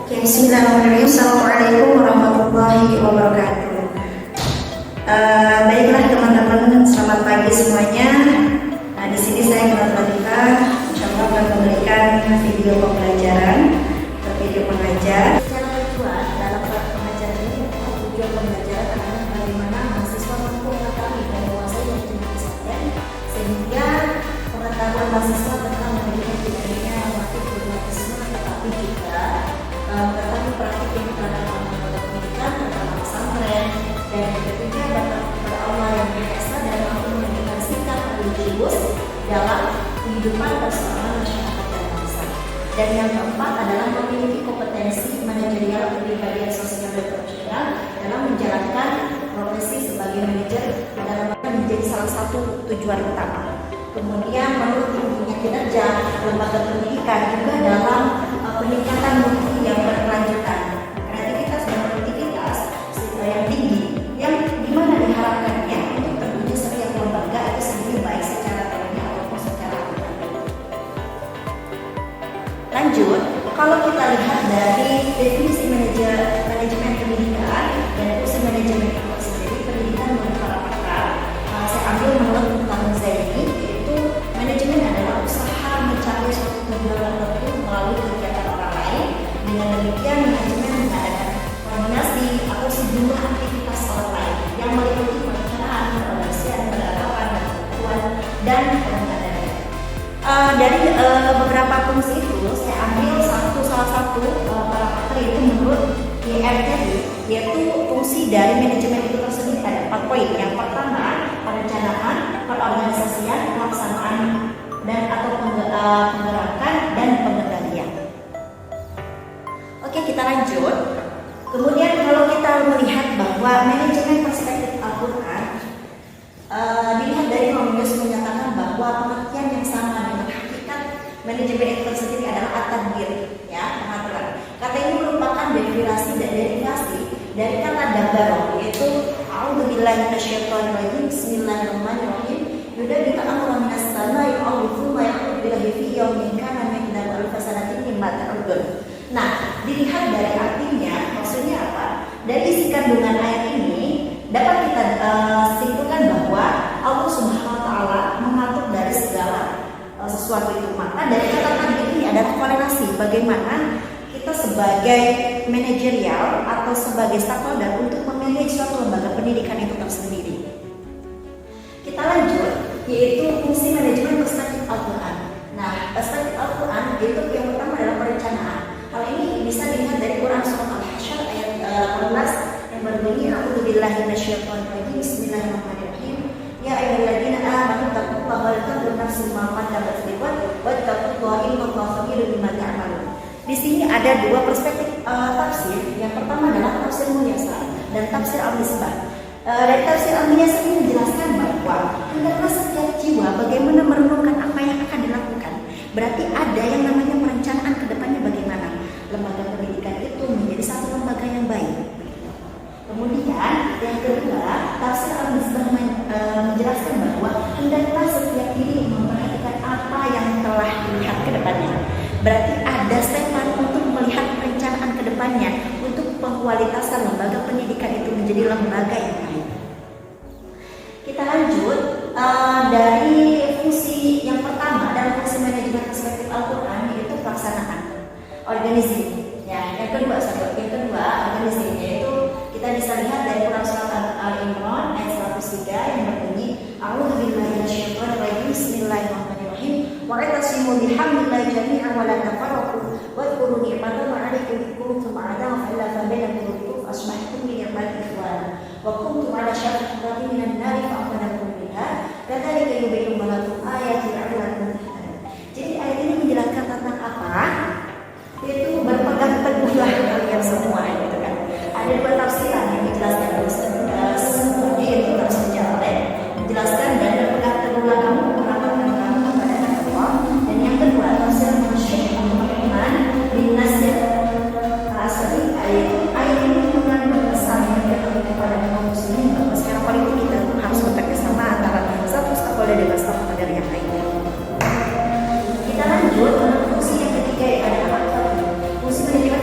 Oke, bismillahirrahmanirrahim. Assalamualaikum warahmatullahi wabarakatuh. Baiklah teman-teman, selamat pagi semuanya. Nah, di sini saya Mbak Latifah, insyaallah akan memberikan video pembelajaran atau video pengajar. Secara tujuan dalam pengajaran ini, tujuan pembelajaran adalah bagaimana mahasiswa mampu mengetahui dan menguasai manajemen pesantren sehingga pengetahuan mahasiswa tentang manajemen tidak hanya normatif pragmatisme, tetapi juga mengetahui praktik yang terhadap lembaga pendidikan terutama pesantren, dan yang ketiga bertakwa kepada Allah yang Maha Esa dan mampu memberikan sikap religius dalam kehidupan bersama masyarakat dan bangsa. Dan yang keempat adalah memiliki kompetensi manajerial, kepribadian sosial dan profesional dalam menjalankan profesi sebagai manajer dalam menjadi salah satu tujuan utama. Kemudian menurut tingginya kinerja lembaga pendidikan juga dalam peningkatan mutu yang berkelanjutan, kreativitas dan produktivitas yang tinggi, yang dimana diharapkannya untuk terwujud setiap lembaga itu sendiri baik secara teori ataupun secara praktik. Lanjut, kalau kita lihat dari definisi manajemen pendidikan dan fungsi manajemen itu sendiri, pendidikan menurut para pakar, saya ambil menurut Muhammad Zaini, yaitu manajemen adalah usaha mencapai suatu tujuan tertentu melalui kegiatan orang lain. Dengan demikian, manajemen mengadakan koordinasi atau sejumlah aktivitas orang lain yang meliputi perencanaan, pengorganisasian, penerapan, pengetahuan, dan pengendalian. Dari beberapa fungsi itu, saya ambil salah satu para pakar itu menurut YRTI, yaitu fungsi dari manajemen itu tersendiri ada 4 poin. Yang pertama, perencanaan, pengorganisasian, pelaksanaan, dan atau penggerakan dan pengendalian. Oke, kita lanjut. Kemudian kalau kita melihat bahwa manajemen perspektif Al-Quran, dilihat dari Imam Yunus menyatakan bahwa pengertian yang sama dengan hakikat manajemen itu tersendiri adalah at-tadbir, ya, pengaturan. Kata ini merupakan derivasi dari kata dabaro, yaitu a'udzubillahi minasyaitonirrajim, bismillahirrahmanirrahim, yudabbiru amran minas samai aw thumma ya'udzu billahi fi yawmin kana miqdaruhu alf sanatin mimma ta'udun. Nah, dilihat dari artinya, maksudnya apa? Dari isi kandungan ayat ini dapat kita simpulkan bahwa Allah Subhanahu wa taala mengatur dari segala sesuatu itu. Maka dari kata tadi ini adalah korelasi bagaimana kita sebagai manajerial atau sebagai stakeholder untuk memanage suatu lembaga pendidikan itu tersendiri. Kita lanjut, yaitu fungsi manajemen perspektif Al-Quran. Nah, perspektif Al-Quran yaitu yang pertama adalah perencanaan. Hal ini bisa dilihat dari Quran Surah Al-Hasyr ayat 18 yang berbunyi a'udzubillahi minasyaitonirrajim, bismillahirrahmanirrahim, ya ayyuhalladzina amanu taqullaha wal tanzur nafsum ma qaddamat lighad wattaqullaha innallaha khabirun bima ta'malun. Di sini ada dua perspektif tafsir. Yang pertama adalah tafsir Muyassar dan tafsir Al-Misbah. Dari tafsir Al-Muyassar ini menjelaskan bahwa hendaklah setiap jiwa bagaimana merenungkan apa yang akan dilakukan. Berarti ada yang namanya perencanaan ke depannya bagaimana lembaga pendidikan itu menjadi satu lembaga yang baik. Kemudian yang kedua, tafsir Al-Misbah menjelaskan bahwa hendaklah setiap diri memperhatikan apa yang telah dilihat ke depannya. Berarti ada statement untuk melihat perencanaan ke depannya untuk pengkualitasan lembaga pendidikan itu menjadi lembaga yang baik. Kita lanjut dari fungsi yang pertama dalam fungsi manajemen perspektif Al-Quran, yaitu pelaksanaan, organizing. Ya, yang kedua organizing, yaitu kita bisa lihat dari Quran Surah Al-Imran ayat 103 yang berbunyi a'udzubillahi minasyaitonirrajim, bismillahirrahmanirrahim, wa'tasimu bihablillahi jami'an wa la tafarraqu wadhkuru ni'matallahi 'alaikum id kuntum a'da'an fa'alafa baina qulubikum asbahtum bi ni'matihi ikhwana wa kuntum 'ala syafati hufratin minan nari fa'anqadhakum minha kadzalika yubayyinu lakum ayati la'allakum tahtadun. Jadi ayat ini menjelaskan tentang apa? Yaitu berpegang teguhlah kalian semua, gitu kan. Ada dua tafsiran yang dijelaskan seperti itu, tafsir Jalalain menjelaskan dan berpegang teguhlah kamu kepada Allah, dan yang kedua tafsir Syekh Muhammad bin Nasir Al-Asadi, ayat ini mengandung pesan yang diberikan kepada kaum muslimin bahwa secara politik kita harus bekerja sama antara satu stakeholder dengan stakeholder yang lainnya. Kita lanjut fungsi yang ketiga, yaitu adalah fungsi manajemen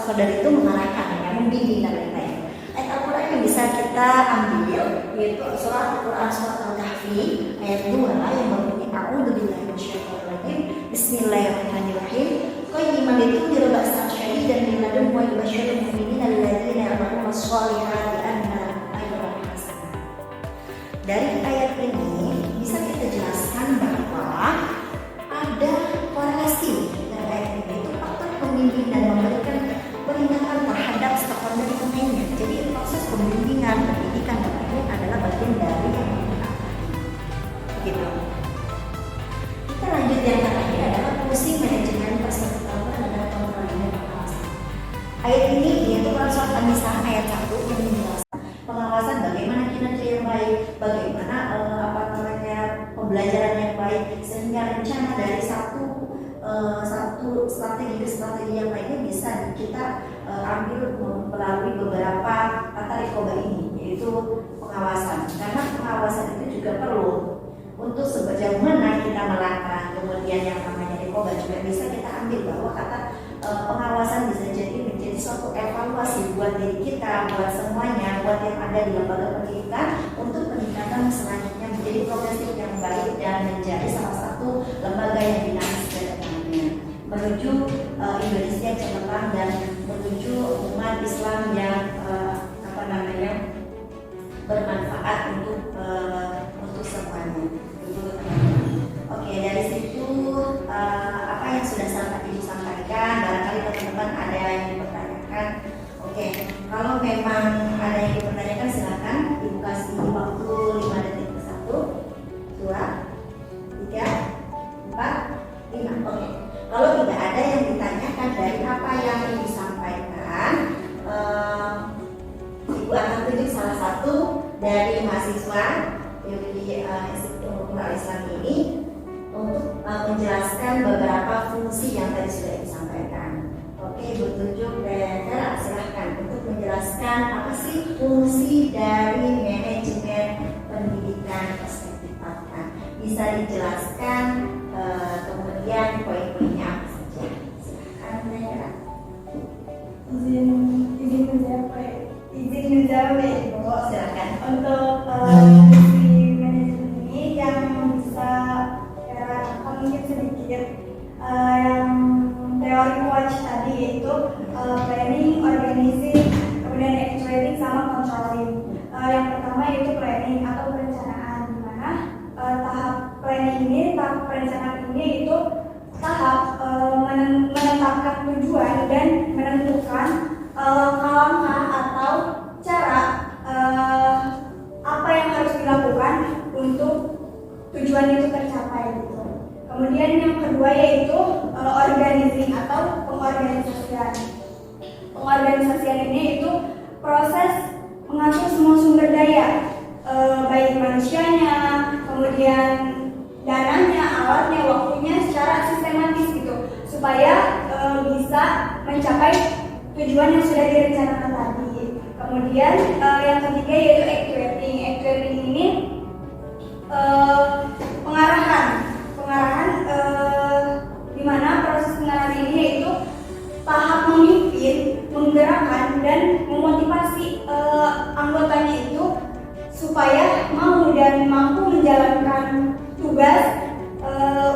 stakeholder itu mengarahkan, ya, membimbing dan lain-lain. Ayat Al-Quran yang bisa kita ambil yaitu surat Al-Quran surat Al-Kahfi ayat 2 yang berbunyi A'udzubillahi minasyaitonir rajim Bismillahirrahmanirrahim qayyiman litunzira ba'san syadidan min ladunhu wa yubashshirul mu'minina alladzina ya'maluna ash-shalihati anna ajran hasanah. Dari ayat ini bisa kita jelaskan bahwa ada korelasi dari ayat ini itu faktor pembimbing dan memberikan peringatan terhadap stakeholder yang lainnya. Jadi proses pembimbingan, pendidikan dan lain adalah bagian dari yang kita gitu. Kita lanjut yang terakhir adalah fungsi manajemen perspektif dan kontrolnya pengawasan. Ayat ini yaitu surat An-Nisa ayat 1 yang menjelaskan pengawasan bagaimana kinerja yang baik, bagaimana pembelajaran yang baik, sehingga rencana dari satu strategi ke strategi yang lainnya bisa kita ambil melalui beberapa tata rekoba ini, yaitu pengawasan. Karena pengawasan itu juga perlu untuk sejauh mana kita melangkah. Kemudian yang namanya rekoba juga bisa kita ambil bahwa kata pengawasan bisa jadi menjadi suatu evaluasi buat diri kita, buat semuanya, buat yang ada di lembaga pendidikan untuk peningkatan selanjutnya menjadi progresif yang baik dan menjadi salah satu lembaga yang dinamis ke depannya menuju Indonesia cemerlang dan menuju umat Islam yang bermanfaat untuk semuanya. Oke, dari situ apa yang sudah sempat Ibu sampaikan, barangkali teman-teman ada yang dipertanyakan. Oke, kalau memang ada yang dipertanyakan silakan Ibu kasih waktu 5 detik ke 1, 2, 3, 4, 5. Oke. Kalau tidak ada yang ditanyakan dari apa yang Ibu sampaikan, Ibu akan tunjuk salah satu dari mahasiswa di Institut Al-Islam ini untuk menjelaskan beberapa fungsi yang tadi sudah disampaikan. Oke, Ibu tunjuk dan silahkan untuk menjelaskan apa sih fungsi dari manajemen pendidikan perspektif Al-Quran. Bisa dijelaskan kemudian poin-poinnya apa saja. Silahkan Naya. Izin menjawab ya Ibu. Silakan. Untuk fungsi manajemen ini yang bisa mungkin sedikit yang teori watch tadi yaitu planning, organizing, kemudian actuating sama controlling. Yang pertama yaitu planning atau perencanaan, di mana tahap planning ini, tahap perencanaan ini itu tahap menetapkan tujuan dan menentukan langkah-langkah atau cara apa yang harus dilakukan untuk tujuan itu tercapai gitu. Kemudian yang kedua yaitu organizing atau pengorganisasian. Pengorganisasian ini itu proses mengatur semua sumber daya, baik manusianya, kemudian dananya, alatnya, waktunya secara sistematis gitu, supaya bisa mencapai tujuan yang sudah direncanakan tadi. Kemudian yang ketiga yaitu actuating. Actuating ini pengarahan di mana proses pengarahan ini yaitu tahap memimpin, menggerakkan dan memotivasi anggotanya itu supaya mau dan mampu menjalankan tugas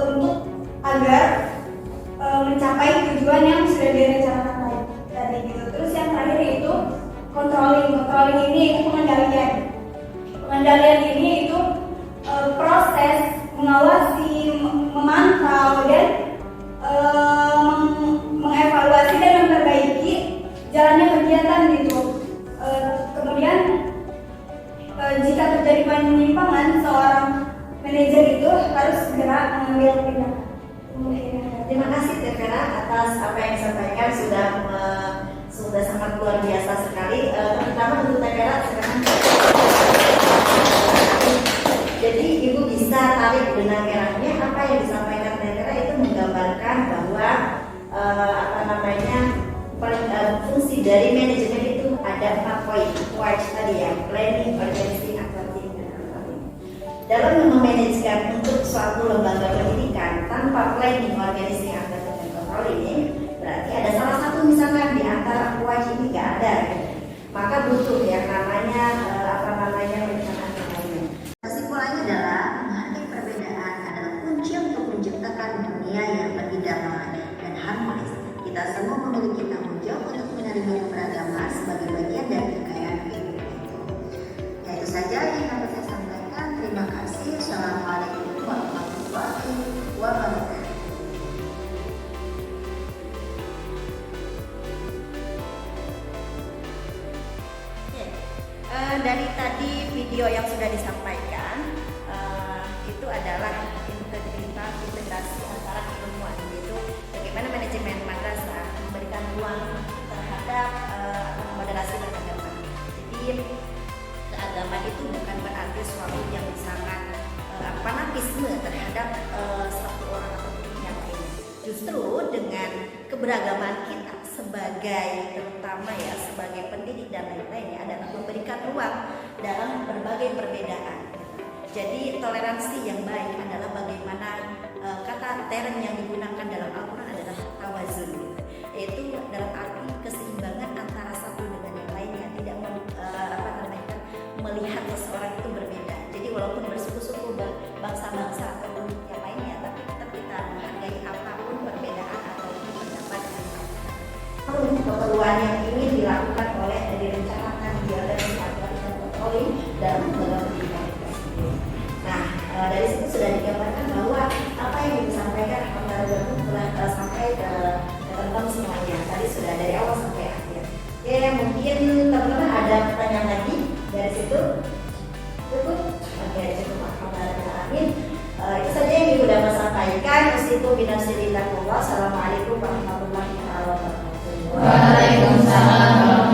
untuk agar mencapai tujuan yang sudah direncanakan tadi gitu. Terus yang terakhir itu controlling. Controlling ini itu pengendalian. Pengendalian ini itu proses mengawasi, memantau dan mengevaluasi dan memperbaiki jalannya kegiatan gitu. Kemudian jika terjadi penyimpangan, seorang manajer itu harus segera mengambil tindakan. Terima kasih Vera atas apa yang disampaikan, sudah sangat luar biasa sekali, terutama untuk Vera sekarang. Jadi Ibu bisa tarik benang merahnya apa yang disampaikan Vera itu menggambarkan bahwa fungsi dari manajemen itu ada 4 poin watch tadi ya, planning, organizing, accounting, dan controlling. Dalam memanajkan untuk suatu lembaga pendidikan tanpa planning, organizing, accounting, dan controlling, berarti ada salah satu misalkan di antara ada, maka butuh yang namanya rencana keuangan. Kesimpulannya adalah menghargai perbedaan adalah kunci untuk menciptakan dunia yang lebih damai dan harmonis. Kita semua memiliki tanggung jawab untuk menerima keberagaman sebagai bagian dari kekayaan hidup itu. Ya, itu saja yang dapat saya sampaikan. Terima kasih. Assalamualaikum warahmatullahi wabarakatuh. Dari tadi video yang sudah disampaikan itu adalah integrasi antara keilmuan, yaitu bagaimana manajemen madrasah memberikan ruang terhadap moderasi beragama. Jadi keagamaan itu bukan berarti suatu yang sangat fanatisme terhadap satu orang atau yang lainnya. Justru dengan keberagaman kita sebagai terutama ya sebagai pendidik dan lain-lainnya adalah memberikan ruang dalam berbagai perbedaan. Jadi toleransi yang baik adalah bagaimana kata term yang digunakan dalam Al-Quran adalah tawazun, yaitu dalam arti keseimbangan antara satu dengan yang lainnya, tidak melihat seseorang itu berbeda. Jadi walaupun bersuku-suku bangsa-bangsa ataupun yang lainnya, tapi tetap kita menghargai apapun perbedaan ataupun pendapat yang lain. Keperluan yang ingin dilakukan oleh direncanakan dari aturan dan kontroling dalam lembaga pendidikan itu sendiri. Nah, dari situ sudah digambarkan bahwa apa yang disampaikan Alhamdulillah telah sampai ke teman-teman semuanya. Tadi sudah dari awal sampai akhir. Oke, mungkin teman-teman ada pertanyaan lagi dari situ? Cukup? Oke, cukup. Alhamdulillah. Itu saja yang Ibu dapat sampaikan. Assalamualaikum warahmatullahi wabarakatuh. Waalaikumsalam.